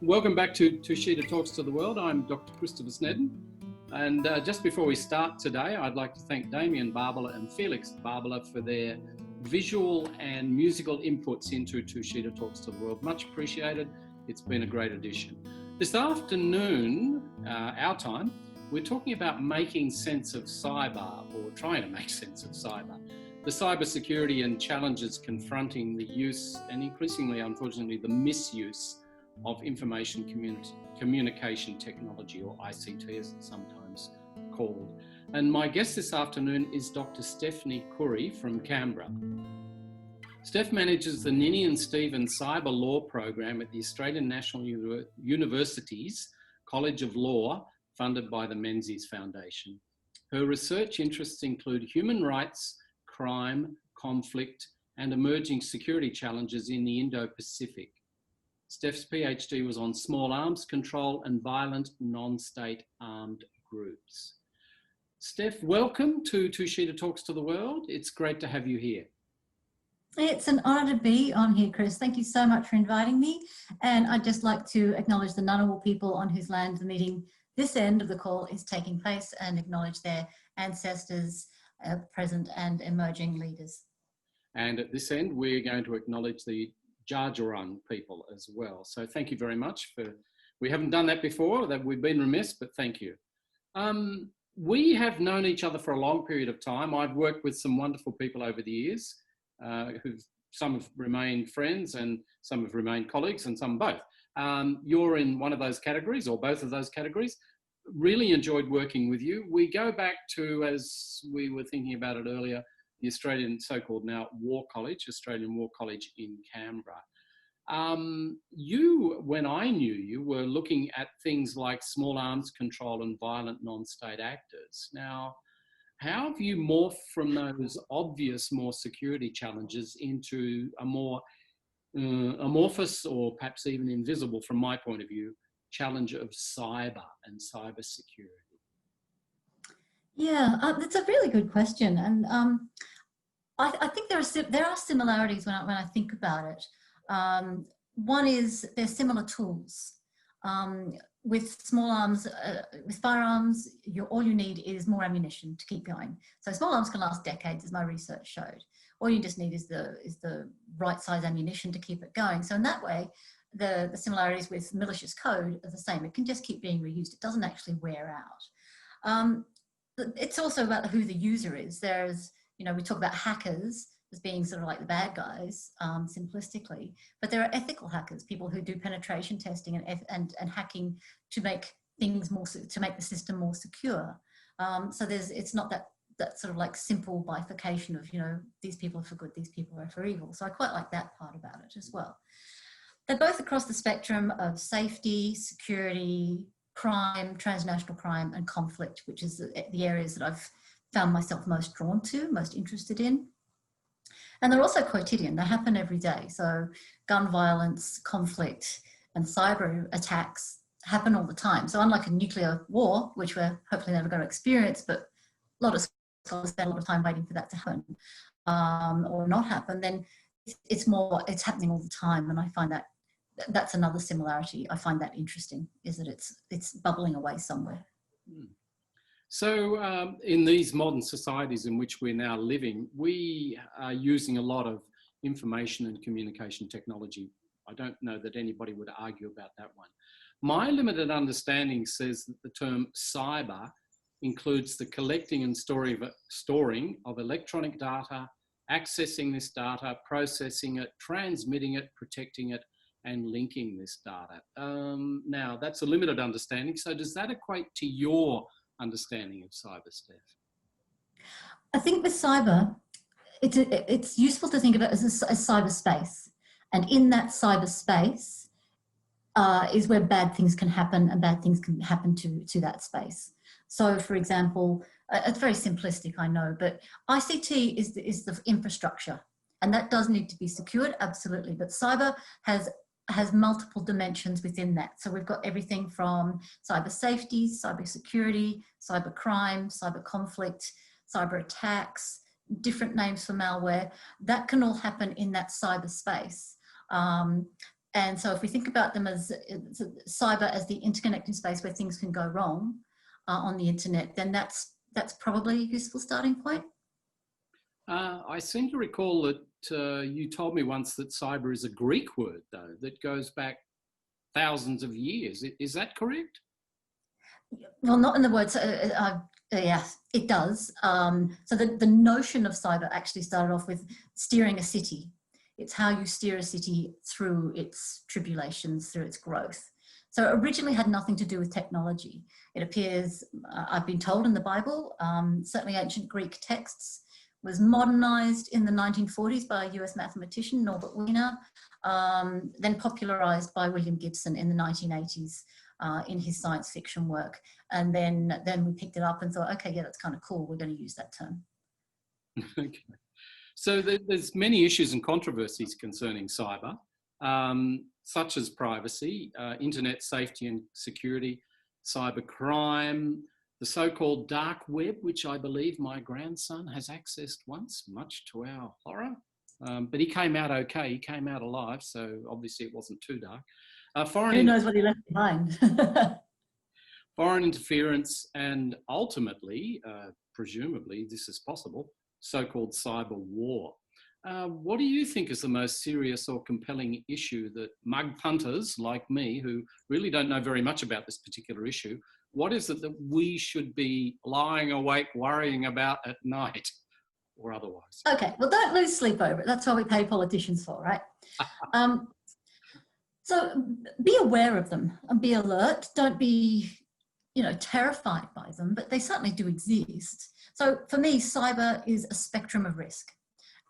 Welcome back to Tushita Talks to the World. I'm Dr. Christopher Snedden. And just before we start today, I'd like to thank Damien Barbala and Felix Barbala for their visual and musical inputs into Tushita Talks to the World. Much appreciated. It's been a great addition. This afternoon, our time, we're talking about making sense of cyber, or trying to make sense of cyber. The cybersecurity and challenges confronting the use and increasingly, unfortunately, the misuse of information communication technology, or ICT as it's sometimes called. And my guest this afternoon is Dr. Stephanie Koorey from Canberra. Steph manages the Ninian Stevens Cyber Law Program at the Australian National University's College of Law, funded by the Menzies Foundation. Her research interests include human rights, crime, conflict, and emerging security challenges in the Indo-Pacific. Steph's PhD was on small arms control and violent non-state armed groups. Steph, welcome to Tushita Talks to the World. It's great to have you here. It's an honour to be on here, Chris. Thank you so much for inviting me. And I'd just like to acknowledge the Ngunnawal people on whose land the meeting, this end of the call, is taking place, and acknowledge their ancestors, present and emerging leaders. And at this end, we're going to acknowledge the Dja people as well. So thank you very much we haven't done that before, that we've been remiss, but thank you. We have known each other for a long period of time. I've worked with some wonderful people over the years, some have remained friends and some have remained colleagues and some both. You're in one of those categories, or both of those categories. Really enjoyed working with you. We go back to, as we were thinking about it earlier, the Australian so-called now War College, Australian War College in Canberra. You, when I knew you, were looking at things like small arms control and violent non-state actors. Now, how have you morphed from those obvious, more security challenges into a more amorphous, or perhaps even invisible from my point of view, challenge of cyber and cyber security? Yeah, that's a really good question. And I think there are similarities when I think about it. One is they're similar tools. With small arms, with firearms, all you need is more ammunition to keep going. So small arms can last decades, as my research showed. All you just need is the right size ammunition to keep it going. So in that way, the similarities with malicious code are the same. It can just keep being reused. It doesn't actually wear out. It's also about who the user is. There's, we talk about hackers as being sort of like the bad guys, simplistically, but there are ethical hackers, people who do penetration testing and hacking to make things to make the system more secure. So it's not that sort of like simple bifurcation of, these people are for good, these people are for evil. So I quite like that part about it as well. They're both across the spectrum of safety, security, crime, transnational crime, and conflict, which is the areas that I've found myself most drawn to, most interested in. And they're also quotidian. They happen every day. So gun violence, conflict, and cyber attacks happen all the time. So unlike a nuclear war, which we're hopefully never going to experience, but a lot of scholars spend a lot of time waiting for that to happen or not happen, then it's happening all the time. And I find that's another similarity. I find that interesting, is that it's bubbling away somewhere. So in these modern societies in which we're now living, we are using a lot of information and communication technology. I don't know that anybody would argue about that one. My limited understanding says that the term cyber includes the collecting and storing of electronic data, accessing this data, processing it, transmitting it, protecting it, and linking this data. Now, that's a limited understanding. So does that equate to your understanding of cyber, Steph? I think with cyber, it's useful to think of it as cyberspace. And in that cyberspace is where bad things can happen, and bad things can happen to that space. So, for example, it's very simplistic, I know, but ICT is the infrastructure, and that does need to be secured, absolutely. But cyber has multiple dimensions within that. So we've got everything from cyber safety, cyber security, cyber crime, cyber conflict, cyber attacks, different names for malware. That can all happen in that cyberspace. And so if we think about them as cyber as the interconnecting space where things can go wrong on the internet, then that's probably a useful starting point. I seem to recall that you told me once that cyber is a Greek word, though, that goes back thousands of years. Is that correct? Well, not in the words. Yes, it does. So the notion of cyber actually started off with steering a city. It's how you steer a city through its tribulations, through its growth. So it originally had nothing to do with technology. It appears, I've been told in the Bible, certainly ancient Greek texts, was modernized in the 1940s by a US mathematician, Norbert Wiener, then popularized by William Gibson in the 1980s in his science fiction work. And then we picked it up and thought, okay, yeah, that's kind of cool. We're going to use that term. Okay. So there's many issues and controversies concerning cyber, such as privacy, internet safety and security, cyber crime, the so-called dark web, which I believe my grandson has accessed once, much to our horror. But he came out okay. He came out alive, so obviously it wasn't too dark. Who knows what he left behind? Foreign interference and ultimately, presumably this is possible, so-called cyber war. What do you think is the most serious or compelling issue that mug punters like me, who really don't know very much about this particular issue, what is it that we should be lying awake worrying about at night or otherwise? Okay, well, don't lose sleep over it. That's what we pay politicians for, right? So be aware of them and be alert. Don't be, terrified by them, but they certainly do exist. So for me, cyber is a spectrum of risk.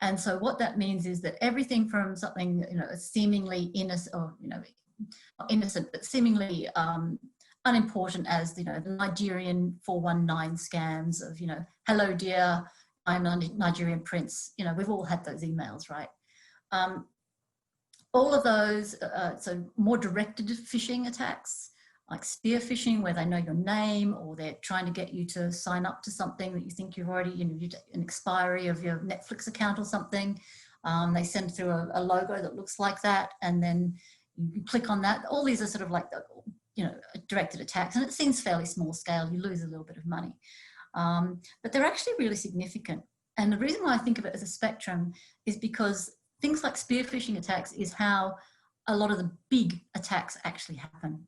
And so what that means is that everything from something, seemingly innocent, or, not innocent, but seemingly unimportant as, the Nigerian 419 scams of, hello dear, I'm a Nigerian prince. We've all had those emails, right? All of those, so more directed phishing attacks, like spear phishing, where they know your name, or they're trying to get you to sign up to something that you think you've already, an expiry of your Netflix account or something. They send through a logo that looks like that, and then you click on that. All these are sort of like, directed attacks, and it seems fairly small scale. You lose a little bit of money, but they're actually really significant. And the reason why I think of it as a spectrum is because things like spear phishing attacks is how a lot of the big attacks actually happen.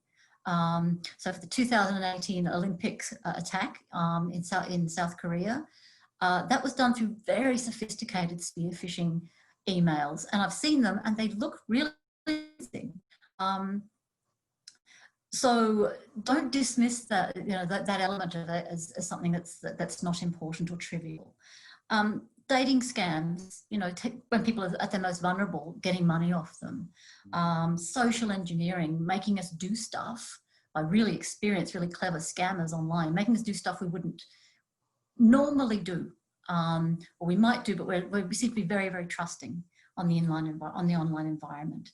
So for the 2018 Olympics attack in South Korea, that was done through very sophisticated spear phishing emails, and I've seen them, and they look really interesting. So don't dismiss that that element of it as something that's not important or trivial. Dating scams, when people are at their most vulnerable, getting money off them. Social engineering, making us do stuff by really experienced, really clever scammers online, making us do stuff we wouldn't normally do, or we might do, but we seem to be very, very trusting on the online environment.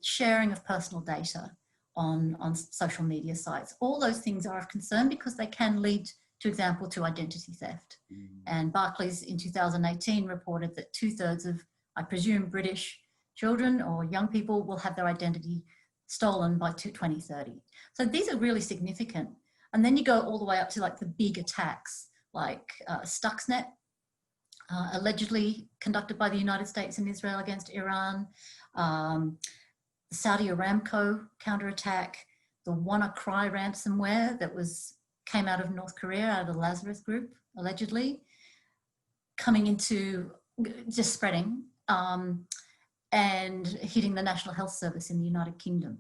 Sharing of personal data on social media sites. All those things are of concern because they can lead, for example, to identity theft. And Barclays in 2018 reported that 2/3 of, I presume, British children or young people will have their identity stolen by 2030. So these are really significant. And then you go all the way up to like the big attacks, like Stuxnet, allegedly conducted by the United States and Israel against Iran, the Saudi Aramco counterattack, the WannaCry ransomware that came out of North Korea, out of the Lazarus Group, allegedly, coming into, just spreading. and hitting the National Health Service in the United Kingdom,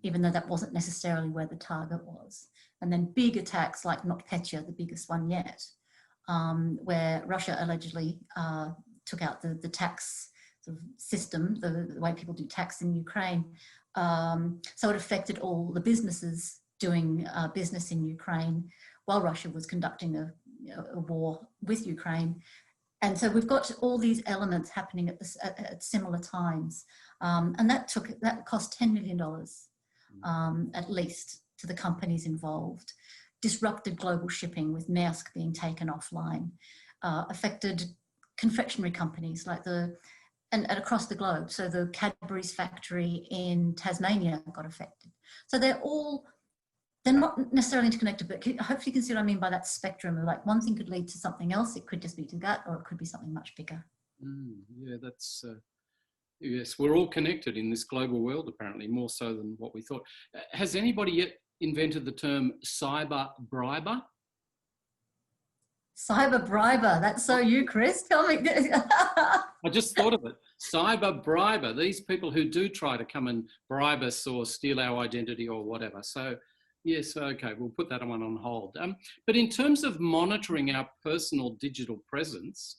even though that wasn't necessarily where the target was. And then big attacks like NotPetya, the biggest one yet, where Russia allegedly took out the tax sort of system, the way people do tax in Ukraine. So it affected all the businesses doing business in Ukraine while Russia was conducting a war with Ukraine. And so we've got all these elements happening at similar times. And that cost $10 million at least to the companies involved, disrupted global shipping with Maersk being taken offline, affected confectionery companies like and across the globe. So the Cadbury's factory in Tasmania got affected. So they're not necessarily interconnected, but hopefully you can see what I mean by that spectrum of like one thing could lead to something else. It could just be to that, or it could be something much bigger. Yeah, that's, yes, we're all connected in this global world, apparently, more so than what we thought. Has anybody yet invented the term cyber briber? Cyber briber, that's so you, Chris. Tell me. I just thought of it. Cyber briber, these people who do try to come and bribe us or steal our identity or whatever. So yes, okay, we'll put that one on hold. But in terms of monitoring our personal digital presence,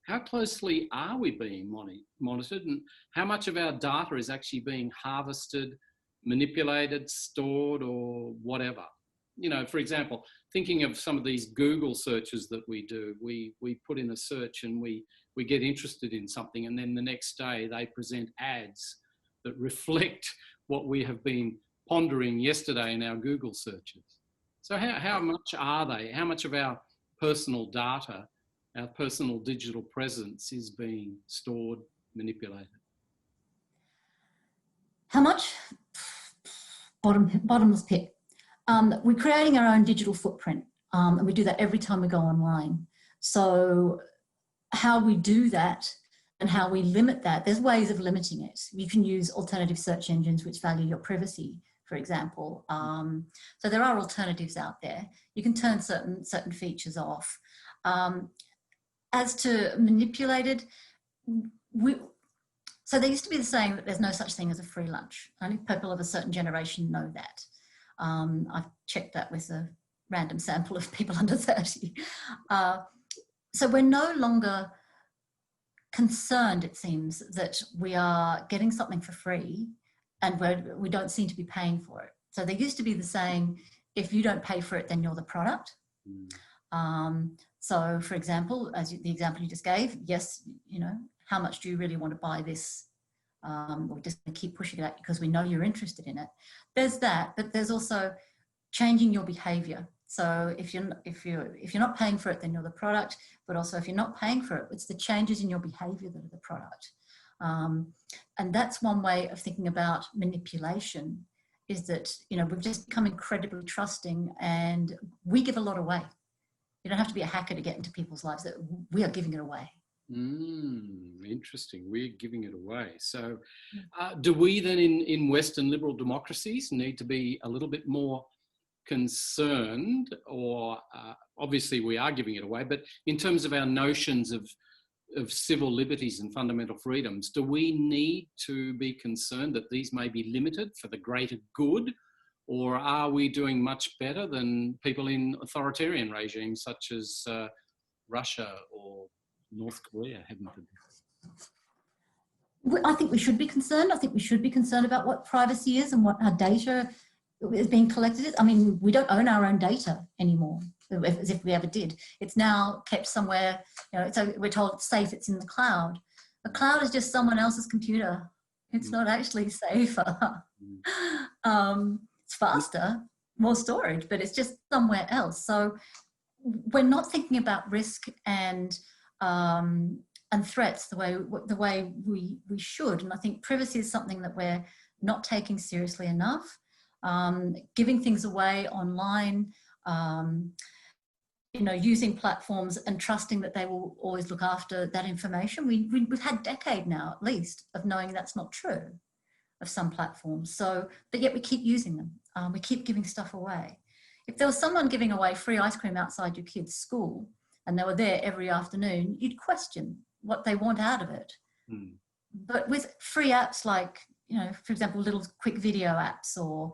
how closely are we being monitored, and how much of our data is actually being harvested, manipulated, stored, or whatever? You know, for example, thinking of some of these Google searches that we do, we put in a search and we get interested in something, and then the next day they present ads that reflect what we have been pondering yesterday in our Google searches. So how much are they? How much of our personal data, our personal digital presence is being stored, manipulated? How much? Bottomless pit. We're creating our own digital footprint, and we do that every time we go online. So how we do that and how we limit that, there's ways of limiting it. You can use alternative search engines which value your privacy, for example. So there are alternatives out there. You can turn certain features off. As to manipulated, so there used to be the saying that there's no such thing as a free lunch. Only people of a certain generation know that. I've checked that with a random sample of people under 30. So we're no longer concerned, it seems, that we are getting something for free and we don't seem to be paying for it. So there used to be the saying, if you don't pay for it, then you're the product. So for example, the example you just gave, yes, you know, how much do you really want to buy this? We're just going to keep pushing it out because we know you're interested in it. There's that, but there's also changing your behavior. So if you're not paying for it, then you're the product. But also, if you're not paying for it, it's the changes in your behavior that are the product. And that's one way of thinking about manipulation. Is that, you know, we've just become incredibly trusting, and we give a lot away. You don't have to be a hacker to get into people's lives. That we are giving it away. Interesting. We're giving it away. So do we then in Western liberal democracies need to be a little bit more concerned, or obviously we are giving it away, but in terms of our notions of civil liberties and fundamental freedoms, do we need to be concerned that these may be limited for the greater good, or are we doing much better than people in authoritarian regimes such as Russia or North Korea, heaven forbid? I think we should be concerned. I think we should be concerned about what privacy is and what our data is being collected. I mean, we don't own our own data anymore, as if we ever did. It's now kept somewhere, you know, so we're told it's safe, it's in the cloud. The cloud is just someone else's computer. It's not actually safer. It's faster, more storage, but it's just somewhere else. So we're not thinking about risk and threats the way we should. And I think privacy is something that we're not taking seriously enough. Giving things away online, you know, using platforms and trusting that they will always look after that information. We've had a decade now, at least, of knowing that's not true of some platforms. So, but yet we keep using them. We keep giving stuff away. If there was someone giving away free ice cream outside your kid's school and they were there every afternoon, you'd question what they want out of it. But with free apps like, for example, little quick video apps or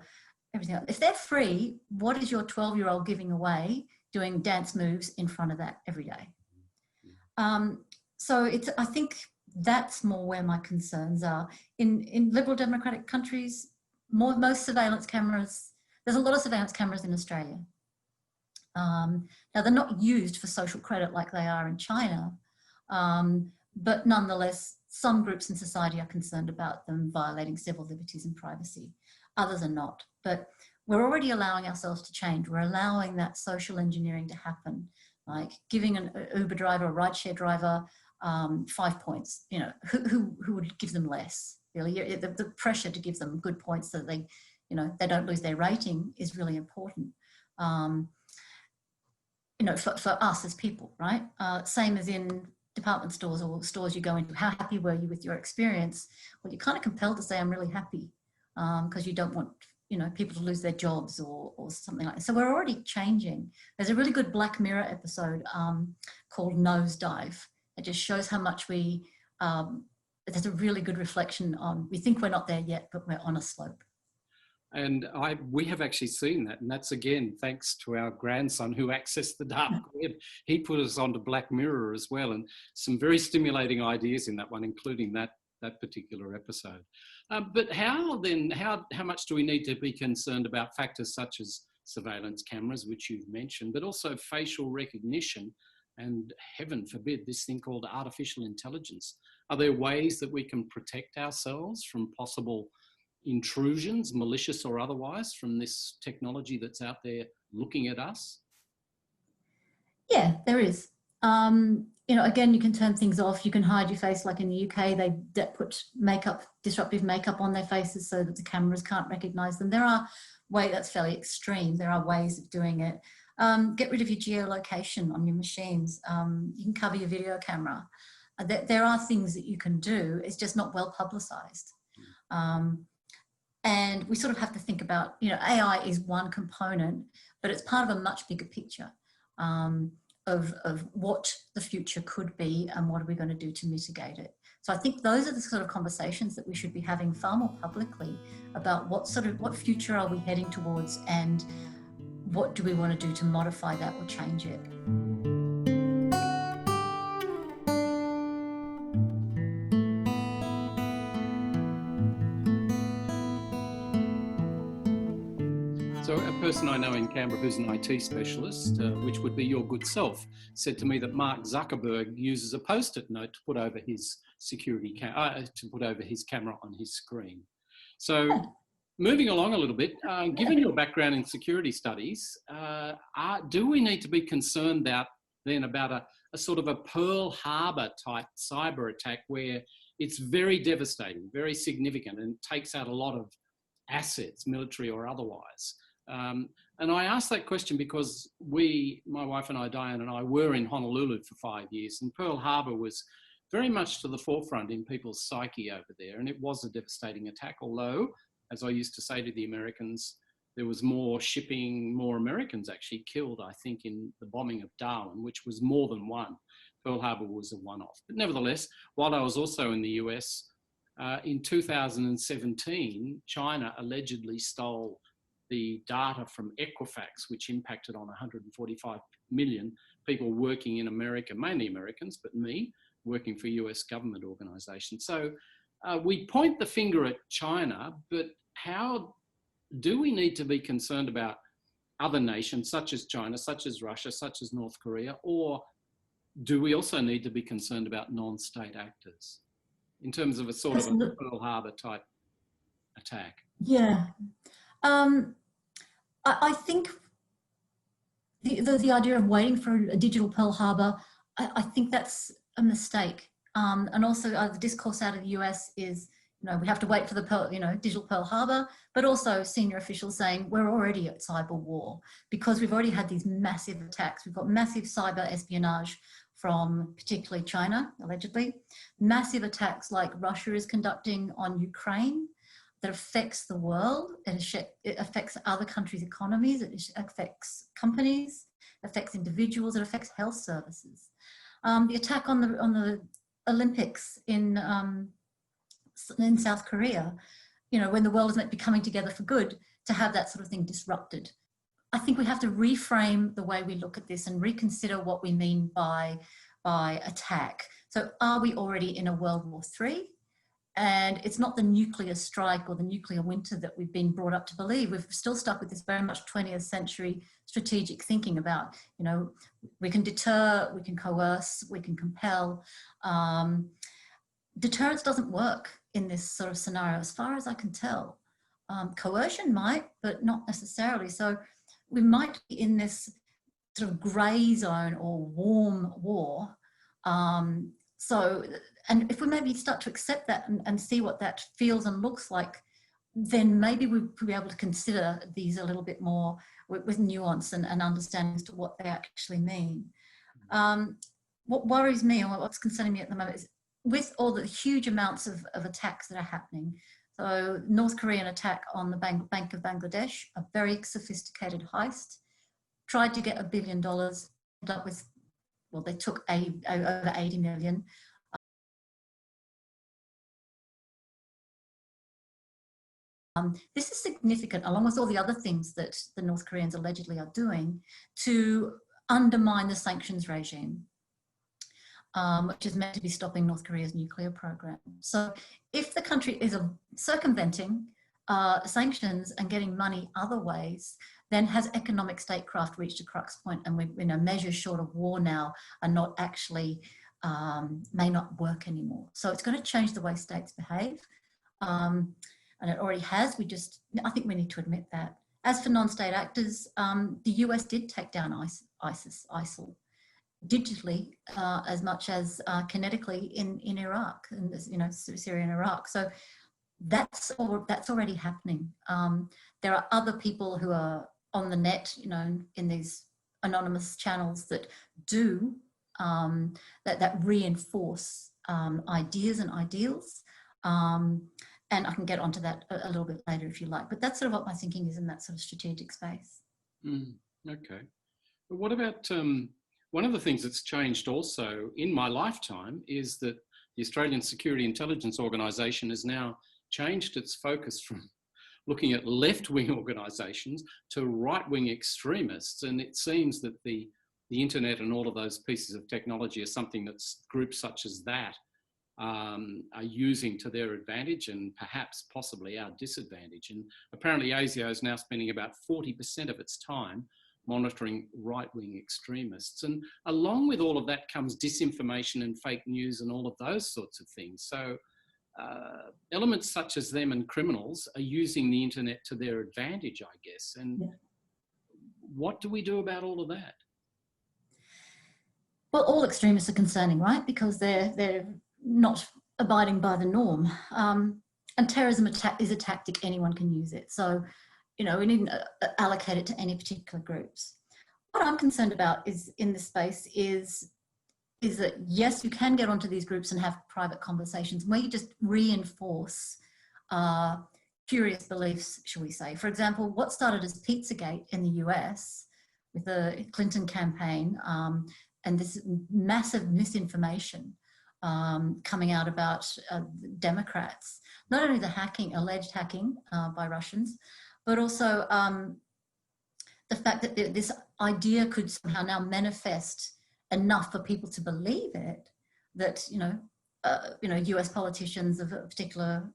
everything else, if they're free, what is your 12-year-old giving away doing dance moves in front of that every day? So I think that's more where my concerns are. In liberal democratic countries, most surveillance cameras, there's a lot of surveillance cameras in Australia. Now, they're not used for social credit like they are in China, but nonetheless, some groups in society are concerned about them violating civil liberties and privacy. Others are not. But we're already allowing ourselves to change. We're allowing that social engineering to happen, like giving an Uber driver, a rideshare driver, 5 points. Who would give them less? Really, the pressure to give them good points so that they, they don't lose their rating is really important. For us as people, right? Same as in department stores or stores you go into. How happy were you with your experience? Well, you're kind of compelled to say, I'm really happy, because you don't want, people to lose their jobs or something like that. So we're already changing. There's a really good Black Mirror episode called Nosedive. It just shows how much there's a really good reflection on, we think we're not there yet, but we're on a slope. And we have actually seen that. And that's, again, thanks to our grandson who accessed the dark web. He put us onto Black Mirror as well. And some very stimulating ideas in that one, including that particular episode. But how much do we need to be concerned about factors such as surveillance cameras, which you've mentioned, but also facial recognition and, heaven forbid, this thing called artificial intelligence? Are there ways that we can protect ourselves from possible intrusions, malicious or otherwise, from this technology that's out there looking at us? Yeah, there is. Again, you can turn things off. You can hide your face, like in the UK, they put disruptive makeup on their faces so that the cameras can't recognize them. There are ways, that's fairly extreme. There are ways of doing it. Get rid of your geolocation on your machines. You can cover your video camera. There are things that you can do. It's just not well publicized. And we sort of have to think about, AI is one component, but it's part of a much bigger picture of what the future could be and what are we going to do to mitigate it. So I think those are the sort of conversations that we should be having far more publicly about what future are we heading towards and what do we want to do to modify that or change it. So a person I know in Canberra who's an IT specialist, which would be your good self, said to me that Mark Zuckerberg uses a post-it note to put over his camera on his screen. So moving along a little bit, given your background in security studies, do we need to be concerned about a sort of a Pearl Harbor type cyber attack where it's very devastating, very significant, and takes out a lot of assets, military or otherwise? And I asked that question because my wife and I, Diane and I, were in Honolulu for 5 years, and Pearl Harbor was very much to the forefront in people's psyche over there. And it was a devastating attack, although, as I used to say to the Americans, there was more Americans actually killed, I think, in the bombing of Darwin, which was more than one. Pearl Harbor was a one-off. But nevertheless, while I was also in the US, in 2017, China allegedly stole the data from Equifax, which impacted on 145 million people working in America, mainly Americans, but me, working for US government organizations. So we point the finger at China, but how do we need to be concerned about other nations such as China, such as Russia, such as North Korea, or do we also need to be concerned about non-state actors in terms of a sort of a Pearl Harbor type attack? Yeah. I think the idea of waiting for a digital Pearl Harbor, I think that's a mistake. And also the discourse out of the US is, we have to wait for the digital Pearl Harbor, but also senior officials saying we're already at cyber war because we've already had these massive attacks. We've got massive cyber espionage from particularly China, allegedly. Massive attacks like Russia is conducting on Ukraine that affects the world. It affects other countries' economies. It affects companies, affects individuals. It affects health services. The attack on the Olympics in in South Korea, you know, when the world is meant to be coming together for good, to have that sort of thing disrupted. I think we have to reframe the way we look at this and reconsider what we mean by attack. So are we already in a World War III? And it's not the nuclear strike or the nuclear winter that we've been brought up to believe. We've still stuck with this very much 20th century strategic thinking about, you know, we can deter, we can coerce, we can compel. Deterrence doesn't work in this sort of scenario, as far as I can tell. Coercion might, but not necessarily. So we might be in this sort of grey zone or warm war. And if we maybe start to accept that and see what that feels and looks like, then maybe we'll be able to consider these a little bit more with nuance and understanding as to what they actually mean. What worries me, or what's concerning me at the moment, is with all the huge amounts of attacks that are happening. So North Korean attack on the Bank of Bangladesh, a very sophisticated heist, tried to get $1 billion, ended up with, well, they took over 80 million. This is significant, along with all the other things that the North Koreans allegedly are doing to undermine the sanctions regime, which is meant to be stopping North Korea's nuclear program. So if the country is circumventing sanctions and getting money other ways, then has economic statecraft reached a crux point, and we, you know, measures short of war now are not actually, may not work anymore. So it's going to change the way states behave. And it already has. I think we need to admit that. As for non-state actors, the US did take down ISIL, digitally as much as kinetically in Iraq, and, you know, Syria and Iraq. So that's already happening. There are other people who are on the net, you know, in these anonymous channels that do that reinforce ideas and ideals. And I can get onto that a little bit later if you like, but that's sort of what my thinking is in that sort of strategic space. Okay. But what about, one of the things that's changed also in my lifetime is that the Australian Security Intelligence Organisation has now changed its focus from looking at left-wing organisations to right-wing extremists. And it seems that the internet and all of those pieces of technology are something that groups such as that are using to their advantage and perhaps possibly our disadvantage. And apparently ASIO is now spending about 40% of its time monitoring right-wing extremists. And along with all of that comes disinformation and fake news and all of those sorts of things. So elements such as them and criminals are using the internet to their advantage, I guess. And yeah. What do we do about all of that? Well, all extremists are concerning, right? Because they're not abiding by the norm. And terrorism is a tactic, anyone can use it. So, you know, we needn't allocate it to any particular groups. What I'm concerned about is in this space is that, yes, you can get onto these groups and have private conversations where you just reinforce curious beliefs, shall we say. For example, what started as Pizzagate in the US with the Clinton campaign and this massive misinformation coming out about Democrats, not only the hacking, alleged hacking by Russians, but also the fact that this idea could somehow now manifest enough for people to believe it, that, you know, US politicians of a particular,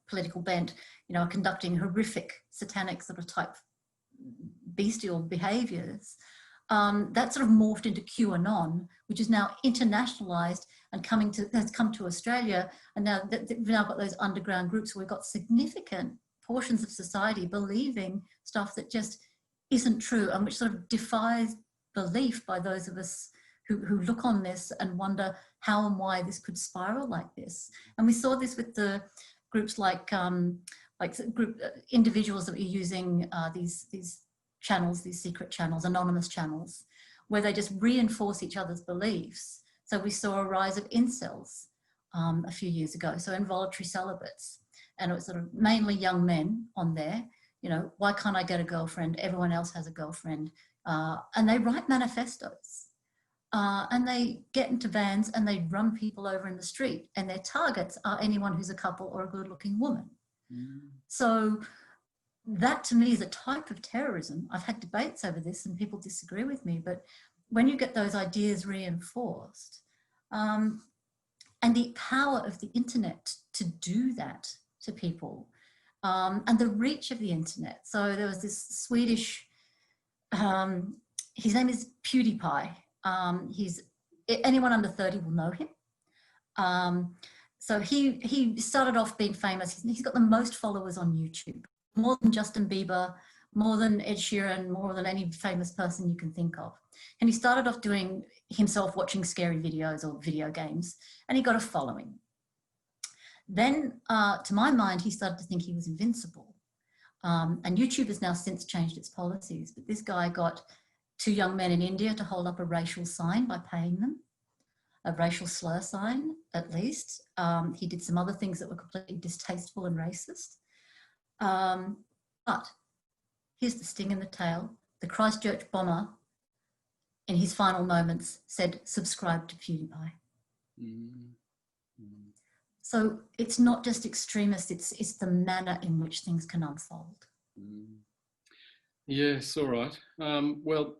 political bent, you know, are conducting horrific satanic sort of type bestial behaviors. That sort of morphed into QAnon, which is now internationalized and has come to Australia. And now we've now got those underground groups where we've got significant portions of society believing stuff that just isn't true and which sort of defies belief by those of us who look on this and wonder how and why this could spiral like this. And we saw this with the groups like individuals that were using these channels, these secret channels, anonymous channels, where they just reinforce each other's beliefs. So we saw a rise of incels a few years ago, so involuntary celibates. And it was sort of mainly young men on there, you know, why can't I get a girlfriend? Everyone else has a girlfriend. And they write manifestos. and they get into vans and they run people over in the street, and their targets are anyone who's a couple or a good-looking woman. So that to me is a type of terrorism. I've had debates over this and people disagree with me, but when you get those ideas reinforced, and the power of the internet to do that to people, and the reach of the internet. So there was this Swedish, his name is PewDiePie. Anyone under 30 will know him. So he started off being famous. He's got the most followers on YouTube, more than Justin Bieber, more than Ed Sheeran, more than any famous person you can think of. And he started off doing himself watching scary videos or video games, and he got a following. Then, to my mind, he started to think he was invincible. And YouTube has now since changed its policies, but this guy got 2 young men in India to hold up a racial sign by paying them, a racial slur sign, at least. He did some other things that were completely distasteful and racist. But here's the sting in the tail. The Christchurch bomber, in his final moments, said, subscribe to PewDiePie. So it's not just extremists, it's the manner in which things can unfold. Yes, all right. Well,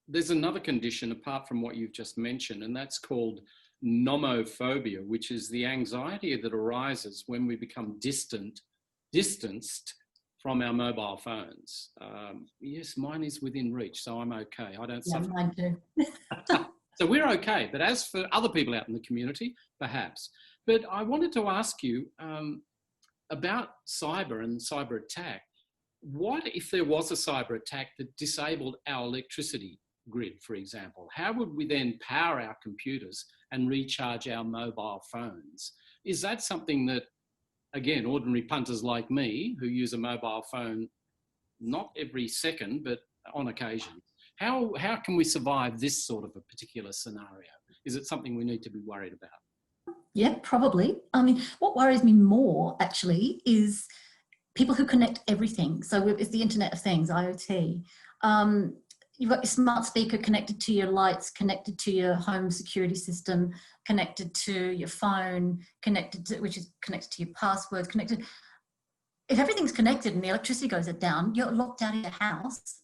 there's another condition apart from what you've just mentioned, and that's called nomophobia, which is the anxiety that arises when we become distanced from our mobile phones. Yes, mine is within reach, so I'm okay. I don't suffer. Mine too. So we're okay, but as for other people out in the community, perhaps. But I wanted to ask you about cyber and cyber attack. What if there was a cyber attack that disabled our electricity grid, for example? How would we then power our computers and recharge our mobile phones? Is that something that, again, ordinary punters like me, who use a mobile phone not every second, but on occasion, how can we survive this sort of a particular scenario? Is it something we need to be worried about? Yeah, probably. I mean, what worries me more actually is people who connect everything. So it's the Internet of Things, IoT. You've got your smart speaker connected to your lights, connected to your home security system, connected to your phone, which is connected to your passwords, connected. If everything's connected and the electricity goes down, you're locked out of your house,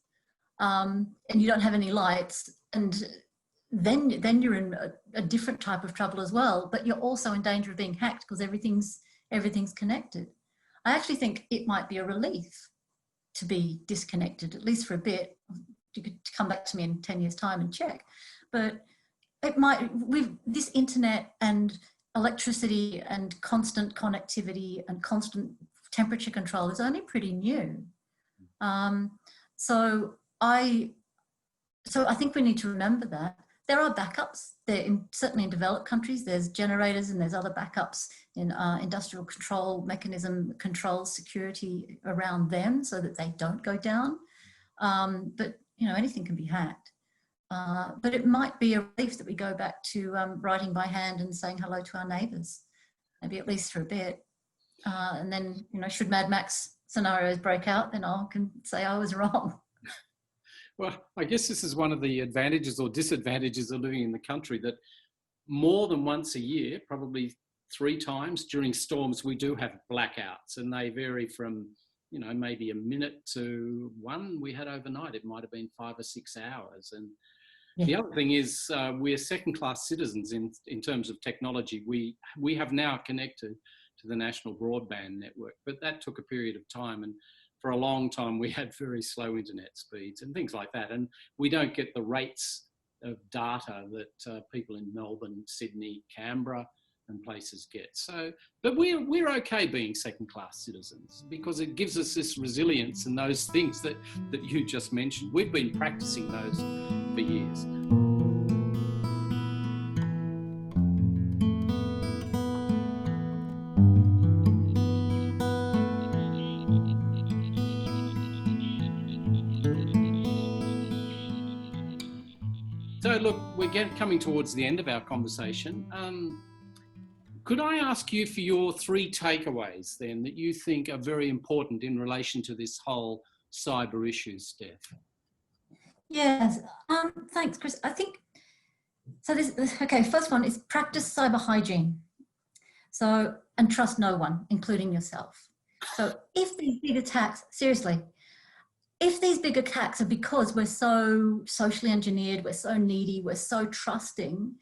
and you don't have any lights, and then you're in a different type of trouble as well, but you're also in danger of being hacked because everything's connected. I actually think it might be a relief to be disconnected, at least for a bit. You could come back to me in 10 years' time and check, but it might, this internet and electricity and constant connectivity and constant temperature control is only pretty new. So I think we need to remember that. There are backups. Certainly in developed countries, there's generators and there's other backups in industrial control mechanism controls security around them so that they don't go down. But anything can be hacked. But it might be a relief that we go back to writing by hand and saying hello to our neighbours, maybe at least for a bit. And then, should Mad Max scenarios break out, then I can say I was wrong. Well, I guess this is one of the advantages or disadvantages of living in the country, that more than once a year, probably 3 times during storms, we do have blackouts, and they vary from, maybe a minute to one we had overnight. It might have been 5 or 6 hours. And the other thing is we're second-class citizens in terms of technology. We have now connected to the national broadband network, but that took a period of time, and for a long time we had very slow internet speeds and things like that, and we don't get the rates of data that people in Melbourne, Sydney, Canberra and places get. So, but we're okay being second-class citizens because it gives us this resilience and those things that you just mentioned. We've been practicing those for years. So look, we're coming towards the end of our conversation. Could I ask you for your 3 takeaways then that you think are very important in relation to this whole cyber issue, Steph? Yes, thanks, Chris. I think So okay, first one is practice cyber hygiene. So, and trust no one, including yourself. So if these big attacks, seriously, if these big attacks are because we're so socially engineered, we're so needy, we're so trusting,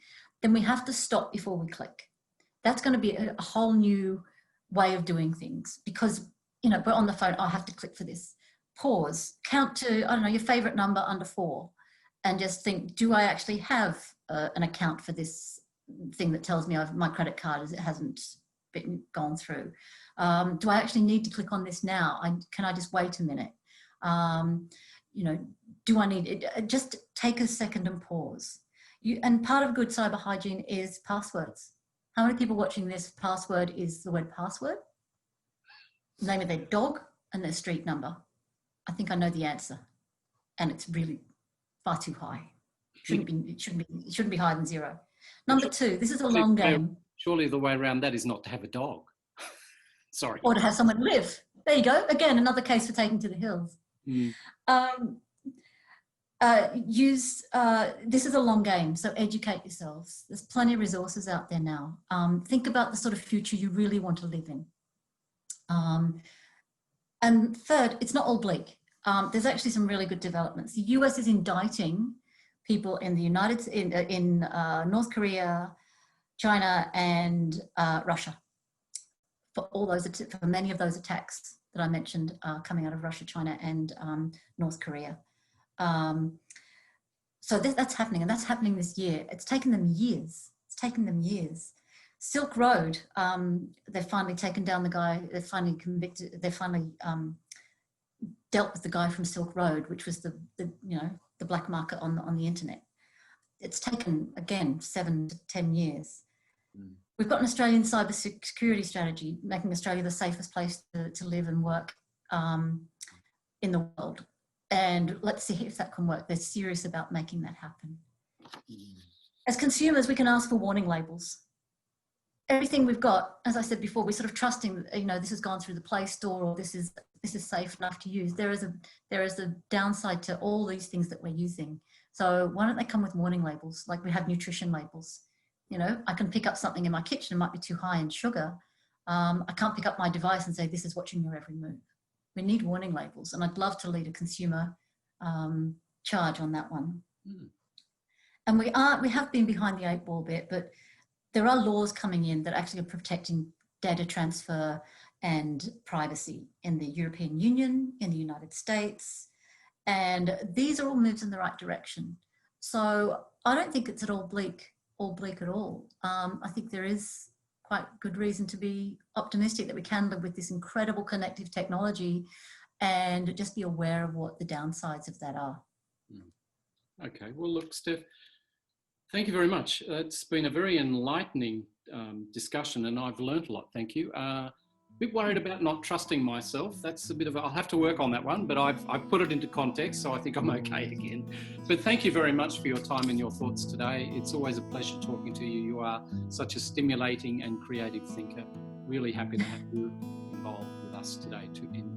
then we have to stop before we click. That's going to be a whole new way of doing things, because, you know, we're on the phone, I have to click for this. Pause, count to, I don't know, your favorite number under 4, and just think, do I actually have an account for this thing that tells me my credit card hasn't gone through? Do I actually need to click on this now? Can I just wait a minute? You know, do I need it? Just take a second and pause. And part of good cyber hygiene is passwords. How many people watching this password is the word password? Name of their dog and their street number. I think I know the answer, and it's really far too high. It shouldn't be higher than 0. Number 2, this is a long game. Surely the way around that is not to have a dog. Sorry. Or to have someone live. There you go. Again, another case for taking to the hills. Mm. This is a long game, so educate yourselves. There's plenty of resources out there now. Think about the sort of future you really want to live in. And third, it's not all bleak. There's actually some really good developments. The US is indicting people in the North Korea, China, and Russia for many of those attacks that I mentioned coming out of Russia, China, and North Korea. So that's happening, and that's happening this year. It's taken them years. Silk Road, they've finally taken down the guy, they've finally convicted, they've finally dealt with the guy from Silk Road, which was the black market on the internet. It's taken, again, 7 to 10 years. Mm. We've got an Australian cyber security strategy, making Australia the safest place to live and work in the world. And let's see if that can work. They're serious about making that happen. As consumers, we can ask for warning labels. Everything we've got, as I said before, we're sort of trusting, you know, this has gone through the Play Store, or this is safe enough to use. There is a downside to all these things that we're using. So why don't they come with warning labels? Like we have nutrition labels. You know, I can pick up something in my kitchen, it might be too high in sugar. I can't pick up my device and say, this is watching your every move. We need warning labels, and I'd love to lead a consumer charge on that one. Mm. And we have been behind the 8 ball bit, but there are laws coming in that actually are protecting data transfer and privacy in the European Union, in the United States, and these are all moves in the right direction. So I don't think it's at all bleak at all. I think there is quite good reason to be optimistic that we can live with this incredible connective technology and just be aware of what the downsides of that are. Okay, well look, Steph, thank you very much. It's been a very enlightening discussion, and I've learnt a lot, thank you. A bit worried about not trusting myself. That's a bit of I'll have to work on that one, but I've put it into context, so I think I'm okay again. But thank you very much for your time and your thoughts today. It's always a pleasure talking to you. You are such a stimulating and creative thinker. Really happy to have you involved with us today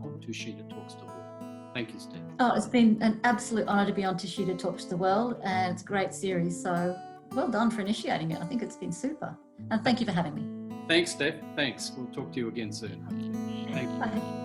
on Tushita Talks to the World. Thank you, Steph. Oh, it's been an absolute honour to be on Tushita Talks to the World, and it's a great series, so well done for initiating it. I think it's been super. And thank you for having me. Thanks, Steph. Thanks. We'll talk to you again soon. Thank you. Bye.